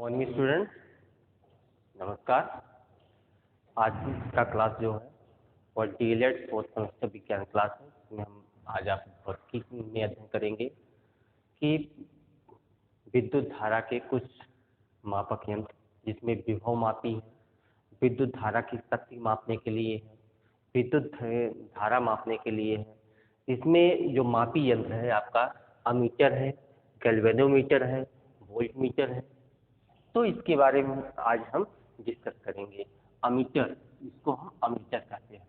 Morning student, नमस्कार। आज का क्लास जो है वो डीएलएड फोर्थ सेमेस्टर विज्ञान क्लास है। इसमें हम आज आप भौतिकी में अध्ययन करेंगे कि विद्युत धारा के कुछ मापक यंत्र जिसमें विभव मापी है, विद्युत धारा की शक्ति मापने के लिए है, विद्युत धारा मापने के लिए है। इसमें जो मापी यंत्र है आपका अमीटर है, गैल्वेनोमीटर है, वोल्टमीटर है। तो इसके बारे में आज हम डिस्कस करेंगे। अमीटर, इसको हम अमीटर कहते हैं।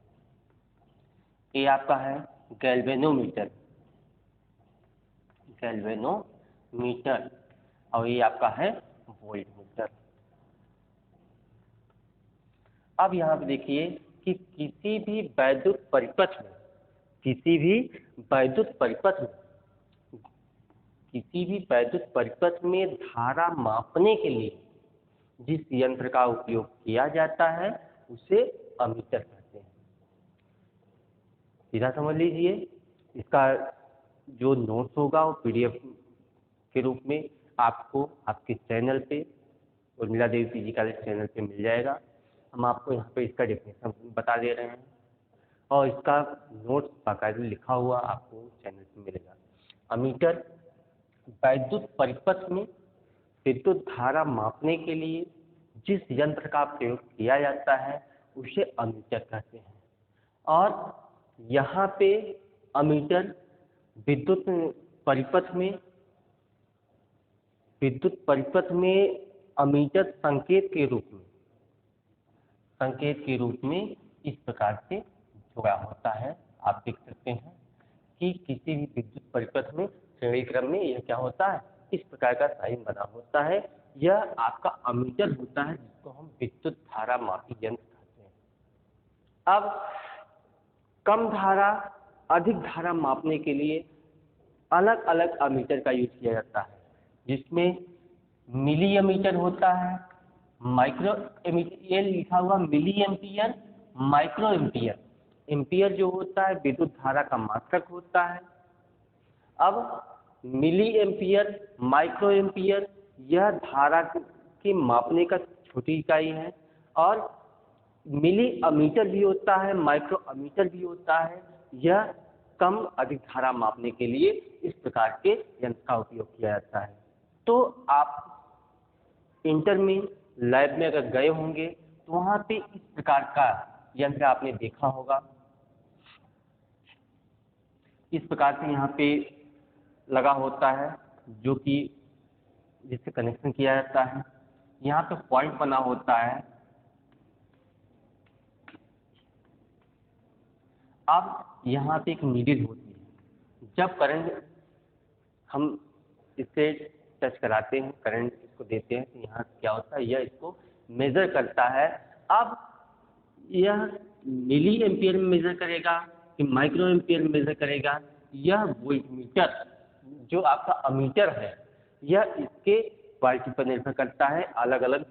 ये आपका है गैल्वेनोमीटर, और ये आपका है वोल्टमीटर। अब यहाँ पे देखिए कि किसी भी वैद्युत परिपथ में धारा मापने के लिए जिस यंत्र का उपयोग किया जाता है उसे अमीटर कहते हैं। सीधा समझ लीजिए। इसका जो नोट्स होगा वो पीडीएफ के रूप में आपको आपके चैनल पे, Urmila Devi PG college channel पे मिल जाएगा। हम आपको यहाँ पे इसका डेफिनेशन बता दे रहे हैं और इसका नोट्स बाकायदे लिखा हुआ आपको चैनल पे मिलेगा। अमीटर वैद्युत परिपथ में विद्युत धारा मापने के लिए जिस यंत्र का प्रयोग किया जाता है उसे अमीटर कहते हैं। और यहाँ पे अमीटर विद्युत परिपथ में अमीटर संकेत के रूप में इस प्रकार से जुड़ा होता है। आप देख सकते हैं कि किसी भी विद्युत परिपथ में श्रेणी क्रम में यह क्या होता है, इस प्रकार का साइन बना होता है। यह आपका अमीटर होता है जिसको हम विद्युत धारा मापी यंत्र कहते हैं। अब कम धारा अधिक धारा मापने के लिए अलग अलग अमीटर का यूज किया जाता है, जिसमें मिली अमीटर होता है, माइक्रो एमीटर, ये लिखा हुआ milliampere, microampere. Ampere जो होता है विद्युत धारा का मात्रक होता है। अब मिली एम्पियर, माइक्रो एम्पियर, यह धारा के मापने का छोटी इकाई है। और मिली अमीटर भी होता है, माइक्रो अमीटर भी होता है। यह कम अधिक धारा मापने के लिए इस प्रकार के यंत्र का उपयोग किया जाता है। तो आप इंटर में लैब में अगर गए होंगे तो वहाँ पे इस प्रकार का यंत्र आपने देखा होगा। इस प्रकार से यहाँ पे लगा होता है जो कि जिससे कनेक्शन किया जाता है। यहाँ पे पॉइंट बना होता है। अब यहाँ पे एक नीडल होती है। जब करंट हम इससे टच कराते हैं, करंट इसको देते हैं, तो यहाँ क्या होता है, यह इसको मेजर करता है। अब यह मिली एम्पियर में मेजर करेगा कि माइक्रो एम्पियर में मेजर करेगा। यह वोल्टमीटर जो आपका अमीटर है यह इसके क्वालिटी पर निर्भर करता है। अलग अलग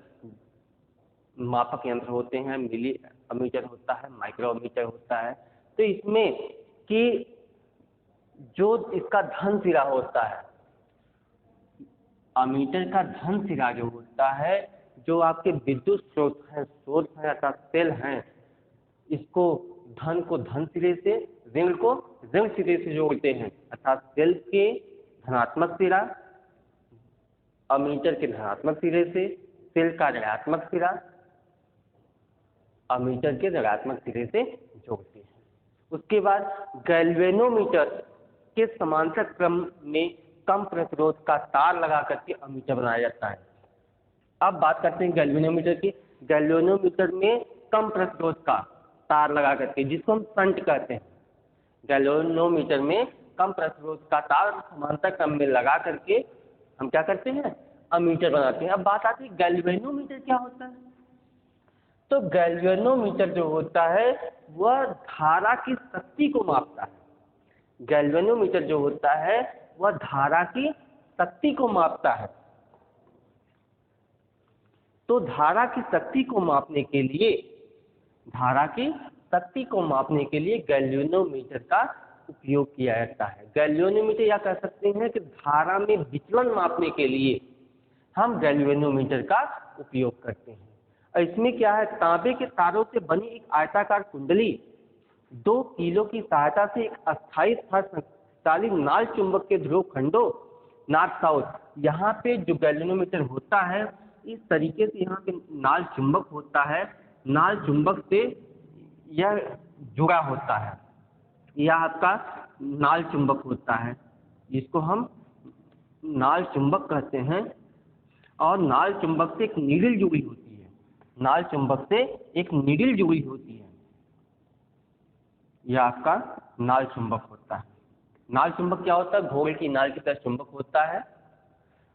मापक यंत्र होते हैं, मिली अमीटर होता है, माइक्रो अमीटर होता है। तो इसमें कि जो इसका धन सिरा होता है, अमीटर का धन सिरा जो होता है, जो आपके विद्युत स्रोत हैं अर्थात सेल हैं, इसको धन को धन सिरे से, ऋण को ऋण सिरे से जोड़ते हैं। अर्थात सेल के धनात्मक सिरा अमीटर के धनात्मक सिरे से, सेल का ऋणात्मक सिरा अमीटर के ऋणात्मक सिरे से जोड़ते हैं। उसके बाद गैल्वेनोमीटर के समांतर क्रम में कम प्रतिरोध का तार लगा करके अमीटर बनाया जाता है। अब बात करते हैं गैल्वेनोमीटर की। गैल्वेनोमीटर में कम प्रतिरोध का तार लगा करके, जिसको हम शंट कहते हैं, गैल्वेनोमीटर में कम प्रतिरोध का तार समांतर क्रम में लगा करके हम क्या करते हैं, अमीटर बनाते हैं। अब बात आती है गैल्वेनोमीटर क्या होता है। तो गैल्वेनोमीटर जो होता है वह धारा की शक्ति को मापता है। गैल्वेनोमीटर जो होता है वह धारा की शक्ति को मापता है। तो धारा की शक्ति को मापने के लिए गैल्वेनोमीटर का उपयोग किया जाता है। गैल्वेनोमीटर या कह सकते हैं कि धारा में विचलन मापने के लिए हम गैल्वेनोमीटर का उपयोग करते हैं। और इसमें क्या है, तांबे के तारों से बनी एक आयताकार कुंडली 2 किलो की सहायता से एक अस्थायी तथा शक्तिशाली नाल चुंबक के ध्रुव खंडों नॉर्थ साउथ, यहाँ पे जो गैल्वेनोमीटर होता है इस तरीके से यहाँ पे नाल चुंबक होता है, नाल चुंबक से यह जुड़ा होता है, यह आपका नाल चुंबक होता है जिसको हम नाल चुंबक कहते हैं। और नाल चुंबक से एक नीडल जुड़ी होती है, नाल चुंबक से एक नीडल जुड़ी होती है, यह आपका नाल चुंबक होता है। नाल चुंबक क्या होता है, घोड़े की नाल की तरह चुंबक होता है,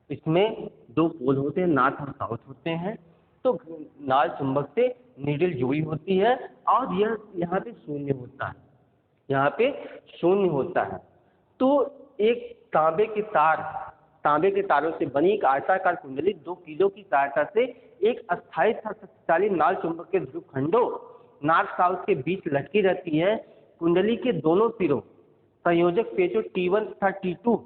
इसमें 2 पोल होते हैं, नॉर्थ और साउथ होते हैं। तो नाल चुंबक से नीडल जुड़ी होती है और यह यहाँ पे शून्य होता है, यहाँ पे शून्य होता है। तो एक तांबे के तारों से बनी एक आयताकार कुंडली 2 किलो की सहायता से एक अस्थायी तथा शक्तिशाली नाल चुंबक के ध्रुव खंडों नॉर्थ साउथ के बीच लटकी रहती है। कुंडली के दोनों सिरों संयोजक पेचों T1 तथा T2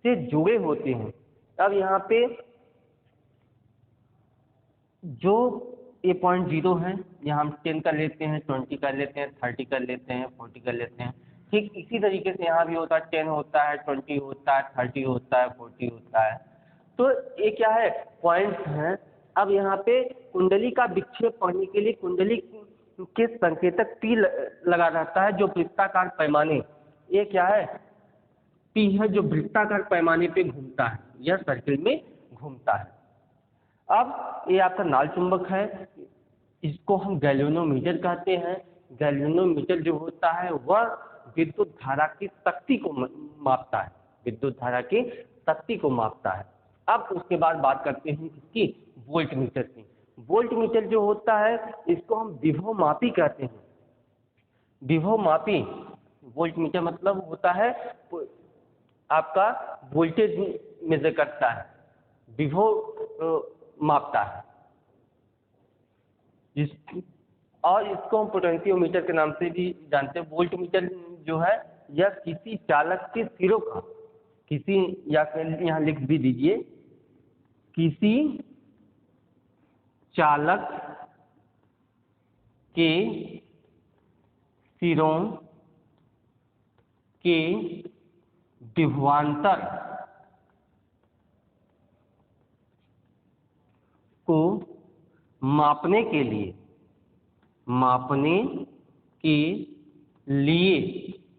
से जुड़े होते हैं। अब यहाँ पे जो ये 0.0 है, यहाँ हम 10 कर लेते हैं, 20 कर लेते हैं, 30 कर लेते हैं, 40 कर लेते हैं। ठीक इसी तरीके से यहाँ भी होता है, 10 होता है, 20 होता है, 30 होता है, 40 होता है। तो ये क्या है, पॉइंट्स हैं। अब यहाँ पे कुंडली का विक्षेप पढ़ने के लिए कुंडली के संकेतक P लगा रहता है, जो वृत्ताकार पैमाने, ये क्या है, P है जो वृत्ताकार पैमाने पे घूमता है, यह सर्किल में घूमता है। अब ये आपका नाल चुंबक है, इसको हम गैल्वेनोमीटर कहते हैं। गैल्वेनोमीटर जो होता है वह विद्युत धारा की शक्ति को मापता है, विद्युत धारा की शक्ति को मापता है। अब उसके बाद बात करते हैं किसकी, वोल्टमीटर की। वोल्टमीटर जो होता है इसको हम विभवमापी कहते हैं, विभवमापी। वोल्टमीटर मतलब होता है आपका वोल्टेज मेजर करता है, विभव मापता है। और इसको हम पोटेंशियोमीटर के नाम से भी जानते हैं। वोल्टमीटर जो है यह किसी चालक के सिरों का, किसी, या यहाँ लिख भी दीजिए, किसी चालक के सिरों के विभवांतर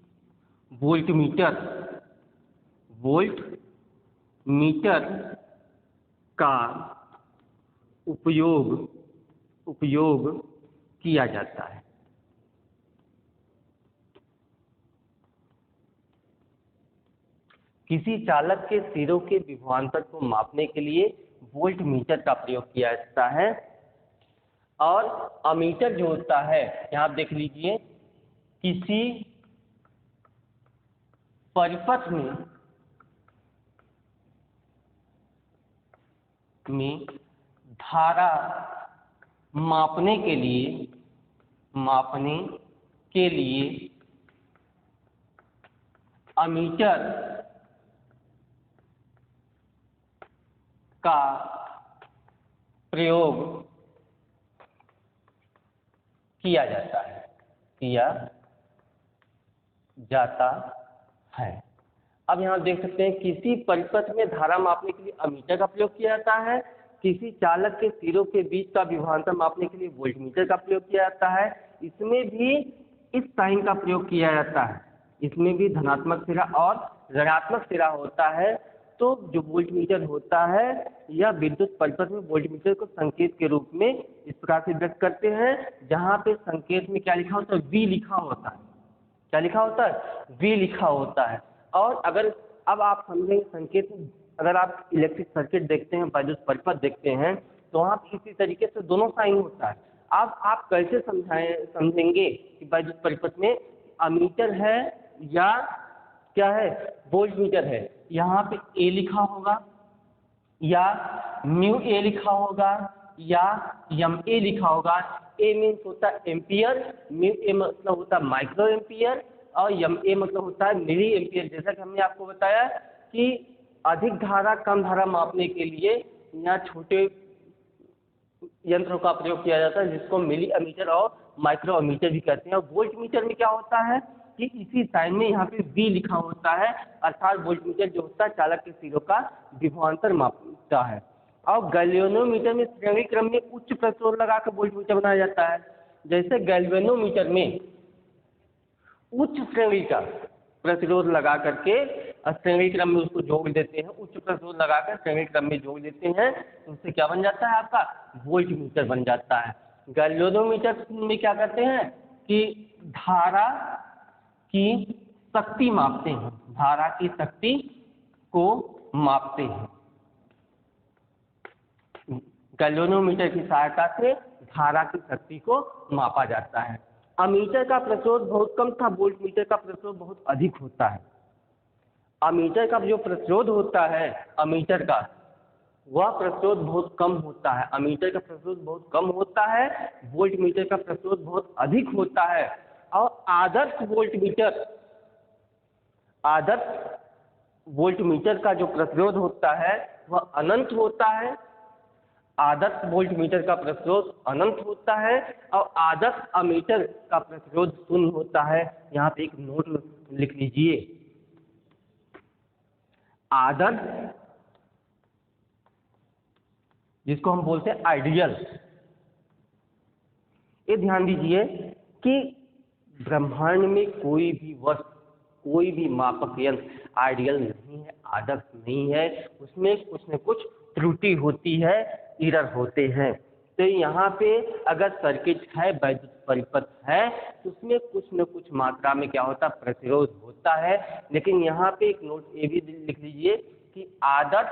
को मापने के लिए वोल्टमीटर का उपयोग किया जाता है। किसी चालक के सिरों के विभवांतर को मापने के लिए वोल्टमीटर का प्रयोग किया जाता है। और अमीटर जो होता है, यहाँ आप देख लीजिए, किसी परिपथ में धारा मापने के लिए अमीटर का प्रयोग किया जाता है। अब यहाँ देख सकते हैं, किसी परिपथ में धारा मापने के लिए अमीटर का प्रयोग किया जाता है, किसी चालक के सिरों के बीच का विभवांतर मापने के लिए वोल्टमीटर का प्रयोग किया जाता है। इसमें भी इस साइन का प्रयोग किया जाता है, इसमें भी धनात्मक सिरा और ऋणात्मक सिरा होता है। तो जो वोल्टमीटर होता है यह विद्युत परिपथ में वोल्टमीटर को संकेत के रूप में इस प्रकार से व्यक्त करते हैं, जहाँ पे संकेत में क्या लिखा होता है, V लिखा होता है। क्या लिखा होता है, V लिखा होता है। और अगर अब आप समझेंगे संकेत, अगर आप इलेक्ट्रिक सर्किट देखते हैं, विद्युत परिपथ देखते हैं, तो वहाँ इसी तरीके से दोनों साइन होता है। अब आप कैसे समझेंगे कि विद्युत परिपथ में अमीटर है या क्या है, वोल्टमीटर है। यहाँ पे A लिखा होगा या म्यू A लिखा होगा या MA लिखा होगा। A मीन्स होता है एम्पियर, म्यू A मतलब होता है माइक्रो एम्पियर, और MA मतलब होता है मिली एम्पियर। जैसा कि हमने आपको बताया कि अधिक धारा कम धारा मापने के लिए यहाँ छोटे यंत्रों का प्रयोग किया जाता है जिसको मिली अमीटर और माइक्रो अमीटर भी कहते हैं। और वोल्ट मीटर में क्या होता है कि इसी साइन में यहाँ पे V लिखा होता है, अर्थात वोल्ट मीटर जो होता है चालक के सिरों का विभवांतर मापता है। और गैल्वेनोमीटर में श्रेणी क्रम में उच्च प्रतिरोध लगाकर वोल्ट मीटर बनाया जाता है। जैसे गैल्वेनोमीटर में उच्च श्रेणी का प्रतिरोध लगा करके श्रेणी क्रम में उसको जोड़ देते हैं, उच्च प्रतिरोध लगाकर श्रेणी क्रम में जोड़ देते हैं, तो उससे क्या बन जाता है आपका वोल्ट मीटर बन जाता है। गैल्वेनोमीटर में क्या करते हैं कि धारा की शक्ति मापते हैं, धारा की शक्ति को मापते हैं। गैल्वेनोमीटर की सहायता से धारा की शक्ति को मापा जाता है। अमीटर का प्रतिरोध बहुत कम था, वोल्ट मीटर का प्रतिरोध बहुत अधिक होता है। अमीटर का जो प्रतिरोध होता है अमीटर का, वह प्रतिरोध बहुत कम होता है। अमीटर का प्रतिरोध बहुत कम होता है, वोल्ट मीटर का प्रतिरोध बहुत अधिक होता है। और आदर्श वोल्ट मीटर का जो प्रतिरोध होता है वह अनंत होता है। आदर्श वोल्ट मीटर का प्रतिरोध अनंत होता है और आदर्श अमीटर का प्रतिरोध शून्य होता है। यहाँ पे एक नोट लिख लीजिए, आदर्श जिसको हम बोलते हैं आइडियल। ये ध्यान दीजिए कि ब्रह्मांड में कोई भी वस्तु, कोई भी मापक यंत्र आइडियल नहीं है, आदर्श नहीं है, उसमें कुछ न कुछ त्रुटि होती है, एरर होते हैं। तो यहाँ पे अगर सर्किट है, वैद्युत परिपथ है, तो उसमें कुछ न कुछ मात्रा में क्या होता है प्रतिरोध होता है। लेकिन यहाँ पे एक नोट ये भी लिख लीजिए कि आदर्श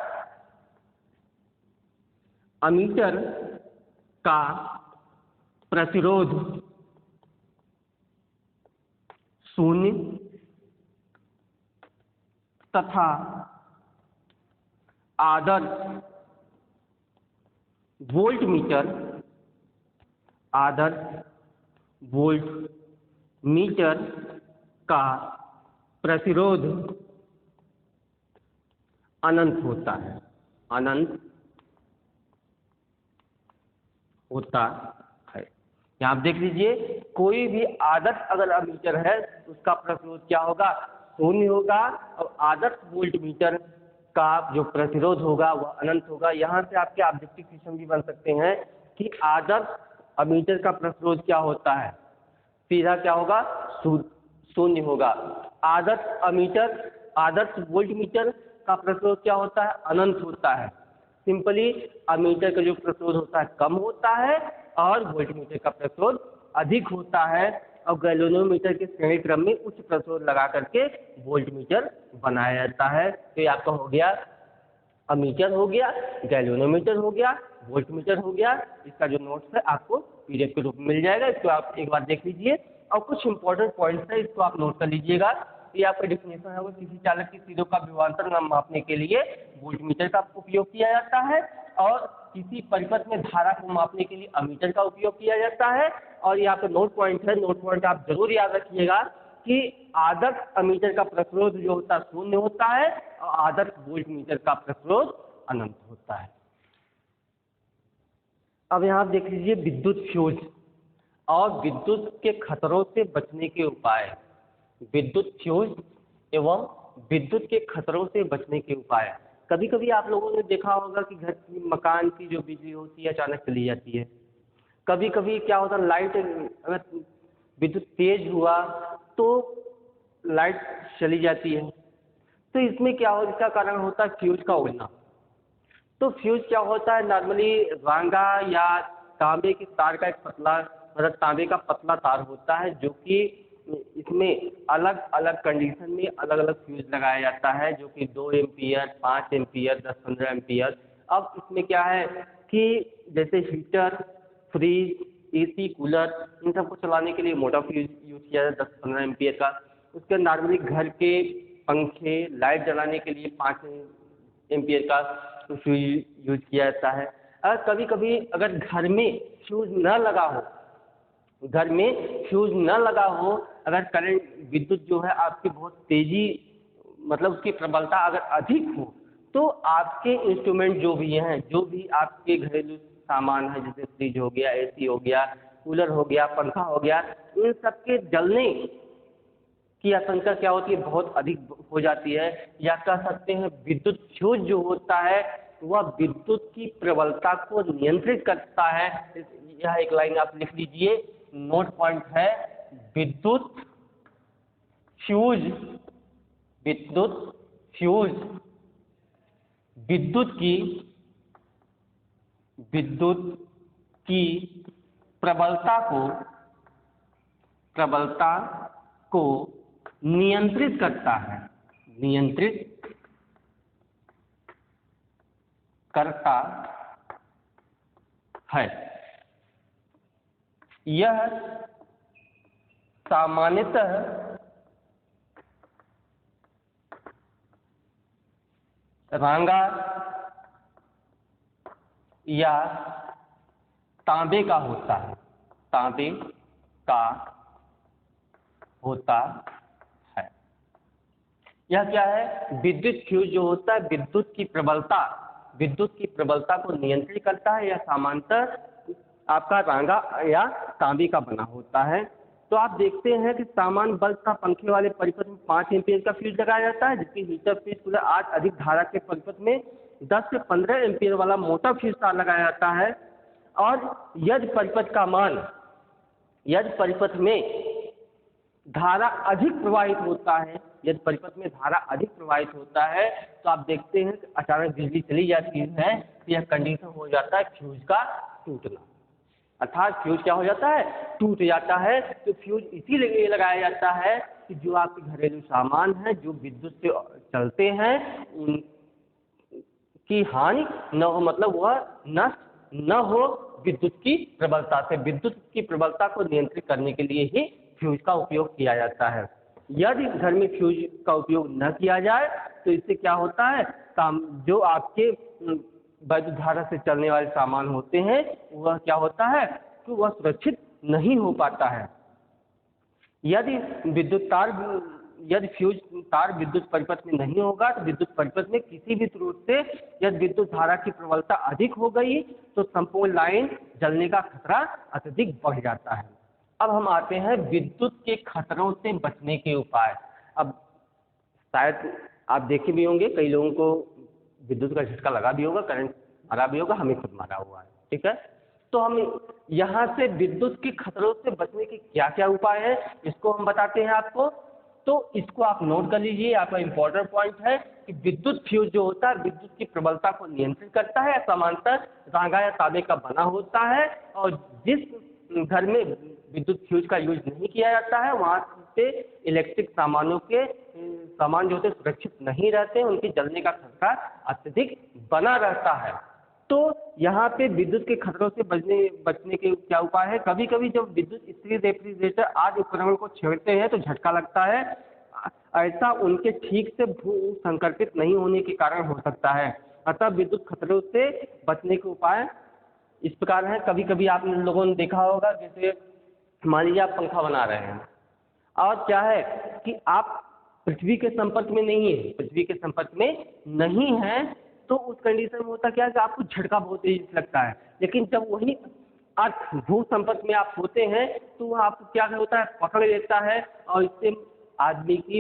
अमीटर का प्रतिरोध शून्य तथा आदर्श वोल्ट मीटर का प्रतिरोध अनंत होता है, अनंत होता है। यहाँ आप देख लीजिए, कोई भी आदर्श अगर अमीटर है तो उसका प्रतिरोध क्या होगा, शून्य होगा, और आदर्श वोल्ट मीटर का जो प्रतिरोध होगा वह अनंत होगा। यहाँ से आपके ऑब्जेक्टिव क्वेश्चन भी बन सकते हैं कि आदर्श अमीटर का प्रतिरोध क्या होता है, सीधा क्या होगा, शून्य होगा। आदर्श वोल्ट मीटर का प्रतिरोध क्या होता है, अनंत होता है। सिंपली अमीटर का जो प्रतिरोध होता है कम होता है और वोल्ट मीटर का प्रतिरोध अधिक होता है। और गैल्वेनोमीटर के श्रेणी क्रम में उच्च प्रतिरोध लगा करके वोल्ट मीटर बनाया जाता है। तो ये आपका हो गया अमीटर, हो गया गैल्वेनोमीटर, हो गया वोल्ट मीटर, हो गया। इसका जो नोट्स है आपको पीडीएफ के रूप में मिल जाएगा, इसको आप एक बार देख लीजिए। और कुछ इंपॉर्टेंट पॉइंट्स है, इसको आप नोट कर लीजिएगा। ये आपका डेफिनेशन है, किसी चालक की सिरों का विभवांतर मापने के लिए वोल्ट मीटर का उपयोग किया जाता है, और किसी परिपथ में धारा को मापने के लिए अमीटर का उपयोग किया जाता है। और यहाँ पे नोट पॉइंट है, नोट पॉइंट आप जरूर याद रखिएगा कि आदर्श अमीटर का प्रतिरोध जो होता है शून्य होता है और आदर्श वोल्ट मीटर का प्रतिरोध अनंत होता है। अब यहाँ आप देख लीजिए विद्युत फ्यूज और विद्युत के खतरों से बचने के उपाय। विद्युत फ्यूज एवं विद्युत के खतरों से बचने के उपाय। कभी कभी आप लोगों ने देखा होगा कि घर की, मकान की जो बिजली होती है अचानक चली जाती है। कभी कभी क्या होता है, लाइट अगर विद्युत तेज हुआ तो लाइट चली जाती है। तो इसमें क्या हो, इसका कारण होता है फ्यूज का उड़ना। तो फ्यूज क्या होता है, नॉर्मली रांगा या तांबे की तार का एक पतला, मतलब तांबे का पतला तार होता है, जो कि इसमें अलग अलग कंडीशन में अलग अलग फ्यूज लगाया जाता है, जो कि 2 एम्पियर, 5 एम्पियर, 10-15 एम्पियर। अब इसमें क्या है कि जैसे हीटर, फ्रिज, एसी, कूलर, इन सबको चलाने के लिए मोटा फ्यूज यूज किया जाता है 10-15 एम्पियर का। उसके नॉर्मली घर के पंखे, लाइट जलाने के लिए 5 एम्पियर का फ्यूज यूज किया जाता है। अगर कभी कभी अगर घर में फ्यूज न लगा हो, घर में फ्यूज न लगा हो, अगर करंट विद्युत जो है आपकी बहुत तेजी, मतलब उसकी प्रबलता अगर अधिक हो, तो आपके इंस्ट्रूमेंट जो भी हैं, जो भी आपके घरेलू सामान है, जैसे फ्रिज हो गया, एसी हो गया, कूलर हो गया, पंखा हो गया, इन सब के जलने की आशंका क्या होती है, बहुत अधिक हो जाती है। या कह सकते हैं विद्युत फ्यूज जो होता है वह विद्युत की प्रबलता को नियंत्रित करता है। यह एक लाइन आप लिख लीजिए, नोट पॉइंट है, विद्युत फ्यूज, विद्युत फ्यूज विद्युत की प्रबलता को नियंत्रित करता है, नियंत्रित करता है। यह सामान्यतः रांगा या तांबे का होता है, तांबे का होता है। यह क्या है, विद्युत फ्यूज जो होता है विद्युत की प्रबलता को नियंत्रित करता है। यह सामान्यतः आपका रांगा या तांबे का बना होता है। तो आप देखते हैं कि सामान्य बल्ब का पंखे वाले परिपथ में 5 एम्पीयर का फ्यूज लगाया जाता है, जबकि हीटर फ्यूज कूलर 8 अधिक धारा के परिपथ में 10 से 15 एम्पीयर वाला मोटा फ्यूज तार लगाया जाता है। और यदि परिपथ में धारा अधिक प्रवाहित होता है, यदि परिपथ में धारा अधिक प्रवाहित होता है तो आप देखते हैं कि अचानक बिजली चली जाती है, तो यह कंडीशन हो जाता है फ्यूज का टूटना। अर्थात फ्यूज क्या हो जाता है, टूट जाता है। तो फ्यूज इसीलिए लगाया जाता है कि जो आपके घरेलू सामान हैं, जो विद्युत से चलते हैं, उनकी हानि न हो, मतलब वह नष्ट न हो विद्युत की प्रबलता से। विद्युत की प्रबलता को नियंत्रित करने के लिए ही फ्यूज का उपयोग किया जाता है। यदि घर में फ्यूज का उपयोग न किया जाए तो इससे क्या होता है, जो आपके वैद्युत धारा से चलने वाले सामान होते हैं वह क्या होता है कि वह सुरक्षित नहीं हो पाता है। यदि फ्यूज तार विद्युत परिपथ में नहीं होगा तो विद्युत परिपथ में किसी भी स्रोत से यदि विद्युत धारा की प्रबलता अधिक हो गई तो संपूर्ण लाइन जलने का खतरा अत्यधिक बढ़ जाता है। अब हम आते हैं विद्युत के खतरों से बचने के उपाय। अब शायद आप देखे भी होंगे, कई लोगों को विद्युत का झटका लगा भी होगा, करंट मारा भी होगा, हमें खुद मारा हुआ है, ठीक है। तो हम यहाँ से विद्युत के खतरों से बचने के क्या क्या उपाय है इसको हम बताते हैं आपको। तो इसको आप नोट कर लीजिए, आपका इम्पोर्टेंट पॉइंट है कि विद्युत फ्यूज जो होता है विद्युत की प्रबलता को नियंत्रित करता है, समांतर रांगा या तांबे का बना होता है। और जिस घर में विद्युत फ्यूज का यूज नहीं किया जाता है वहाँ पे इलेक्ट्रिक सामान जो होते सुरक्षित नहीं रहते, उनके जलने का खतरा अत्यधिक बना रहता है। तो यहाँ पे विद्युत के खतरों से बचने के क्या उपाय है। कभी कभी जब विद्युत इस्त्री, रेफ्रिजरेटर आदि उपकरणों को छेड़ते हैं तो झटका लगता है। ऐसा उनके ठीक से भू संकल्पित नहीं होने के कारण हो सकता है। अतः विद्युत खतरों से बचने के उपाय इस प्रकार हैं। कभी कभी आप लोगों ने देखा होगा, जैसे मान लीजिए आप पंखा बना रहे हैं और क्या है कि आप पृथ्वी के संपर्क में नहीं है, तो उस कंडीशन में होता क्या है कि आपको झटका बहुत तेज लगता है। लेकिन जब वही अर्थ भू संपर्क में आप होते हैं तो वह आपको क्या होता है, पकड़ लेता है और इससे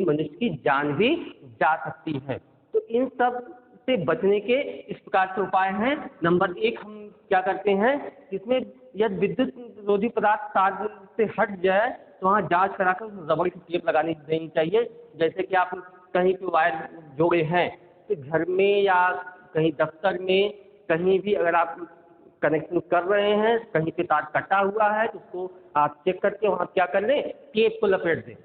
मनुष्य की जान भी जा सकती है। तो इन सब से बचने के इस प्रकार से उपाय हैं। नंबर 1 हम क्या करते हैं, इसमें यदि विद्युत रोधी पदार्थ तार से हट जाए तो वहाँ जांच कराकर रबड़ की टेप लगानी देनी चाहिए। जैसे कि आप कहीं पे वायर जोड़े हैं तो घर में या कहीं दफ्तर में कहीं भी अगर आप कनेक्शन कर रहे हैं, कहीं पे तार कटा हुआ है तो उसको आप चेक करके वहाँ क्या कर लें, टेप को लपेट दें।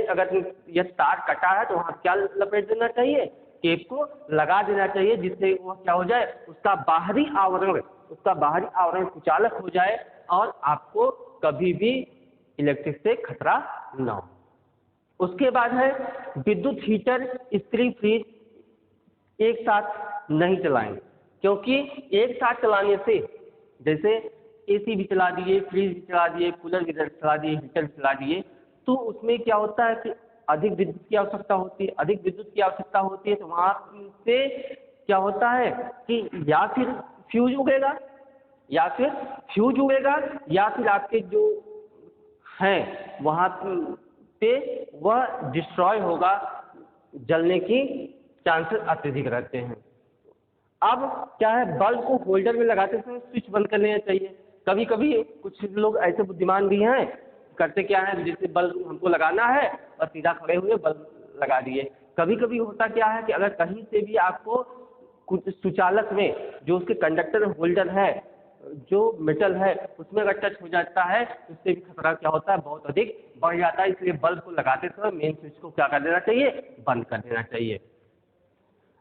अगर यह तार कटा है तो वहाँ क्या लपेट देना चाहिए, टेप को लगा देना चाहिए, जिससे वह क्या हो जाए, उसका बाहरी आवरण कुचालक हो जाए और आपको कभी भी इलेक्ट्रिक से खतरा न हो। उसके बाद है विद्युत हीटर, इस्त्री, फ्रिज एक साथ नहीं चलाएं, क्योंकि एक साथ चलाने से, जैसे एसी भी चला दिए, फ्रिज भी चला दिए, कूलर भी चला दिए, हीटर भी चला दिए, तो उसमें क्या होता है कि अधिक विद्युत की आवश्यकता होती है, अधिक विद्युत की आवश्यकता होती है तो वहाँ से क्या होता है कि या फिर फ्यूज उगेगा, या फिर फ्यूज उगेगा, या फिर आपके जो हैं वहाँ पे वह डिस्ट्रॉय होगा, जलने की चांसेस अत्यधिक रहते हैं। अब क्या है, बल्ब को होल्डर में लगाते समय स्विच बंद कर लेना चाहिए। कभी कभी कुछ लोग ऐसे बुद्धिमान भी हैं, करते क्या है, जैसे बल्ब हमको लगाना है और सीधा खड़े हुए बल्ब लगा दिए। कभी कभी होता क्या है कि अगर कहीं से भी आपको कुछ सुचालक में जो उसके कंडक्टर होल्डर है, जो मेटल है, उसमें अगर टच हो जाता है तो उससे भी खतरा क्या होता है, बहुत अधिक बढ़ जाता है। इसलिए बल्ब को लगाते समय मेन स्विच को क्या कर देना चाहिए, बंद कर देना चाहिए।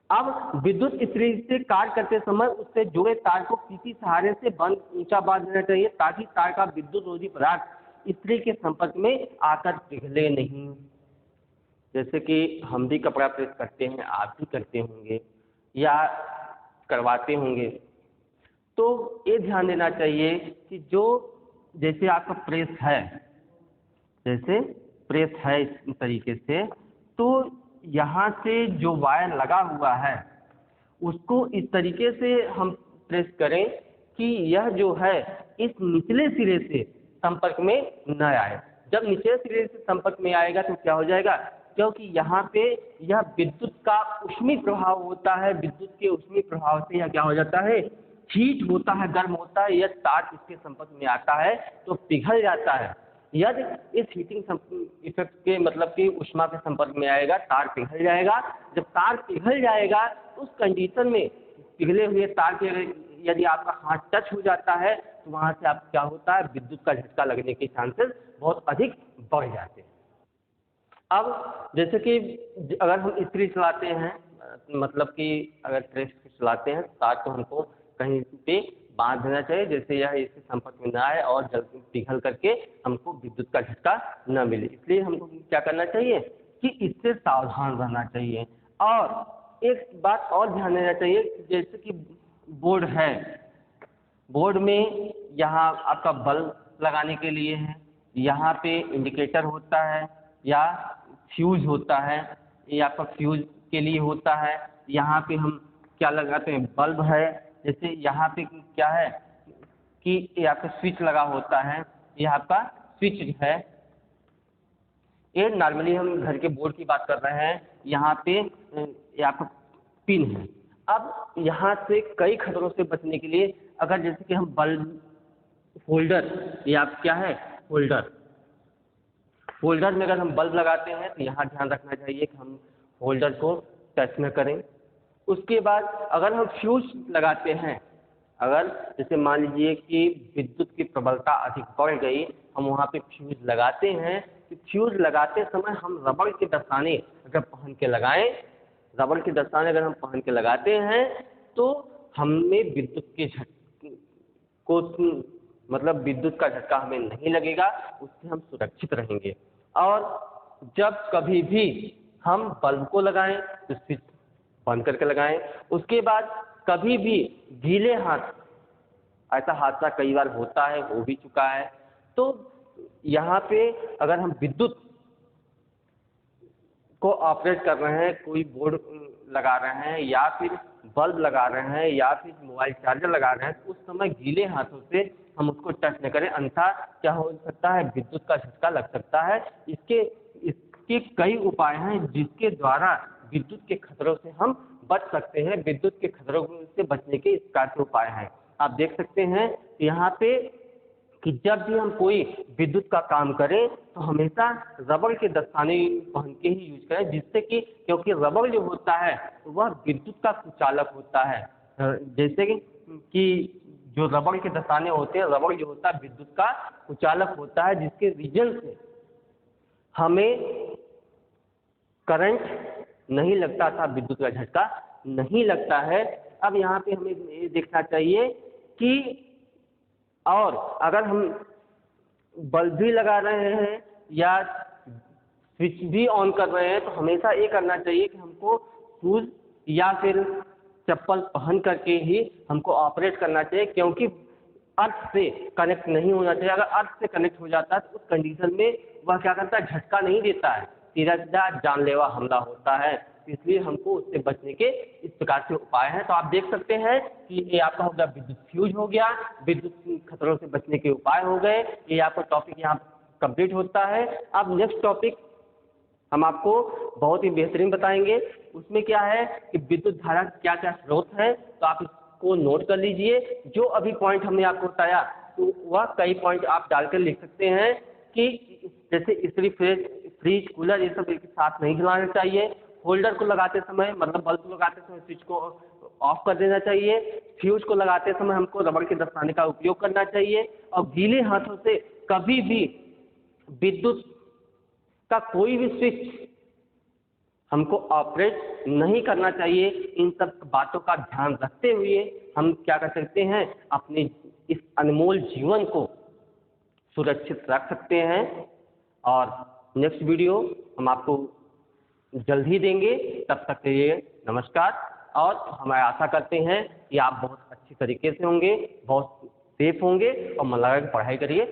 अब विद्युत इस्त्री से कार्य करते समय उससे जुड़े तार को किसी सहारे से बंद ऊंचा बांध देना चाहिए ताकि तार का विद्युत रोधी पदार्थ इस्त्री के संपर्क में आकर पिघले नहीं। जैसे कि हम भी कपड़ा प्रेस करते हैं, आप भी करते होंगे या करवाते होंगे, तो ये ध्यान देना चाहिए कि जो जैसे आपका प्रेस है, जैसे प्रेस है इस तरीके से, तो यहाँ से जो वायर लगा हुआ है उसको इस तरीके से हम प्रेस करें कि यह जो है इस निचले सिरे से संपर्क में न आए। जब निचले सिरे से संपर्क में आएगा तो क्या हो जाएगा, क्योंकि यहाँ पे यह विद्युत का ऊष्मी प्रभाव होता है, विद्युत के ऊष्मी प्रभाव से यह क्या हो जाता है, हीट होता है, गर्म होता है, यह तार इसके संपर्क में आता है तो पिघल जाता है। यदि इस हीटिंग इफेक्ट के मतलब कि ऊष्मा के संपर्क में आएगा, तार पिघल जाएगा। जब तार पिघल जाएगा उस कंडीशन में पिघले हुए तार के यदि आपका हाथ टच हो जाता है तो वहाँ से आप क्या होता है, विद्युत का झटका लगने के चांसेस बहुत अधिक बढ़ जाते हैं। अब जैसे कि अगर हम इस्त्री चलाते हैं, मतलब कि अगर प्रेस चलाते हैं, तार को हमको कहीं पे बांध देना चाहिए जैसे यह इसके संपर्क में ना आए और जल पिघल करके हमको विद्युत का झटका न मिले। इसलिए हमको क्या करना चाहिए कि इससे सावधान रहना चाहिए। और एक बात और ध्यान देना चाहिए, जैसे कि बोर्ड है, बोर्ड में यहाँ आपका बल्ब लगाने के लिए है, यहाँ पे इंडिकेटर होता है या फ्यूज होता है, ये आपका फ्यूज के लिए होता है। यहाँ पे हम क्या लगाते हैं, बल्ब है। जैसे यहाँ पे क्या है कि ये आपका स्विच लगा होता है, ये आपका स्विच है। ये नॉर्मली हम घर के बोर्ड की बात कर रहे हैं। यहाँ पे ये आपका पिन है। अब यहाँ से कई खतरों से बचने के लिए अगर जैसे कि हम बल्ब होल्डर, ये आप क्या है, होल्डर, होल्डर में अगर हम बल्ब लगाते हैं तो यहाँ ध्यान रखना चाहिए कि हम होल्डर को टच न करें। उसके बाद अगर हम फ्यूज लगाते हैं, अगर जैसे मान लीजिए कि विद्युत की प्रबलता अधिक बढ़ गई, हम वहाँ पे फ्यूज लगाते हैं, तो फ्यूज लगाते समय हम रबड़ के दस्ताने अगर पहन के लगाएं, रबड़ के दस्ताने अगर हम पहन के लगाते हैं तो हमें विद्युत के को मतलब विद्युत का झटका हमें नहीं लगेगा, उससे हम सुरक्षित रहेंगे। और जब कभी भी हम बल्ब को लगाएं तो स्विच बंद करके लगाएं। उसके बाद कभी भी गीले हाथ, ऐसा हादसा कई बार होता है, हो भी चुका है, तो यहाँ पे अगर हम विद्युत को ऑपरेट कर रहे हैं, कोई बोर्ड लगा रहे हैं या फिर बल्ब लगा रहे हैं या फिर मोबाइल चार्जर लगा रहे हैं, तो उस समय गीले हाथों से हम उसको टच न करें, अन्यथा क्या हो सकता है, विद्युत का झटका लग सकता है। इसके कई उपाय हैं जिसके द्वारा विद्युत के खतरों से हम बच सकते हैं। विद्युत के खतरों से बचने के इस प्रकार के उपाय हैं। आप देख सकते हैं यहाँ पे कि जब भी हम कोई विद्युत का काम करें तो हमेशा रबड़ के दस्ताने पहन के ही यूज करें, जिससे कि क्योंकि रबड़ जो होता है वह विद्युत का कुचालक होता है। जैसे कि जो रबड़ के दस्ताने होते हैं, रबड़ जो होता है विद्युत का कुचालक होता है, जिसके रीजन से हमें करंट नहीं लगता था, विद्युत का झटका नहीं लगता है। अब यहाँ पे हमें ये देखना चाहिए कि और अगर हम बल्ब भी लगा रहे हैं या स्विच भी ऑन कर रहे हैं तो हमेशा ये करना चाहिए कि हमको शूज या फिर चप्पल पहन करके ही हमको ऑपरेट करना चाहिए, क्योंकि अर्थ से कनेक्ट नहीं होना चाहिए। अगर अर्थ से कनेक्ट हो जाता है तो उस कंडीशन में वह क्या करता है, झटका नहीं देता है, सीधा जानलेवा हमला होता है, इसलिए हमको उससे बचने के इस प्रकार से उपाय हैं। तो आप देख सकते हैं कि ये आपका हो गया विद्युत फ्यूज हो गया, विद्युत खतरों से बचने के उपाय हो गए, ये आपका टॉपिक यहाँ कंप्लीट होता है। अब नेक्स्ट टॉपिक हम आपको बहुत ही बेहतरीन बताएंगे, उसमें क्या है कि विद्युत धारा क्या क्या स्रोत है, तो आप इसको नोट कर लीजिए। जो अभी पॉइंट हमने आपको बताया तो वह कई पॉइंट आप डालकर लिख सकते हैं कि जैसे इस्त्री, फ्रिज, कूलर ये सब एक साथ नहीं चलाना चाहिए। होल्डर को लगाते समय मतलब बल्ब को लगाते समय स्विच को ऑफ कर देना चाहिए। फ्यूज को लगाते समय हमको रबड़ के दस्ताने का उपयोग करना चाहिए और गीले हाथों से कभी भी विद्युत का कोई भी स्विच हमको ऑपरेट नहीं करना चाहिए। इन सब बातों का ध्यान रखते हुए हम क्या कर सकते हैं, अपने इस अनमोल जीवन को सुरक्षित रख सकते हैं। और नेक्स्ट वीडियो हम आपको जल्द ही देंगे, तब तक के लिए नमस्कार। और हम आशा करते हैं कि आप बहुत अच्छी तरीके से होंगे, बहुत सेफ होंगे और मन लगा के पढ़ाई करिए।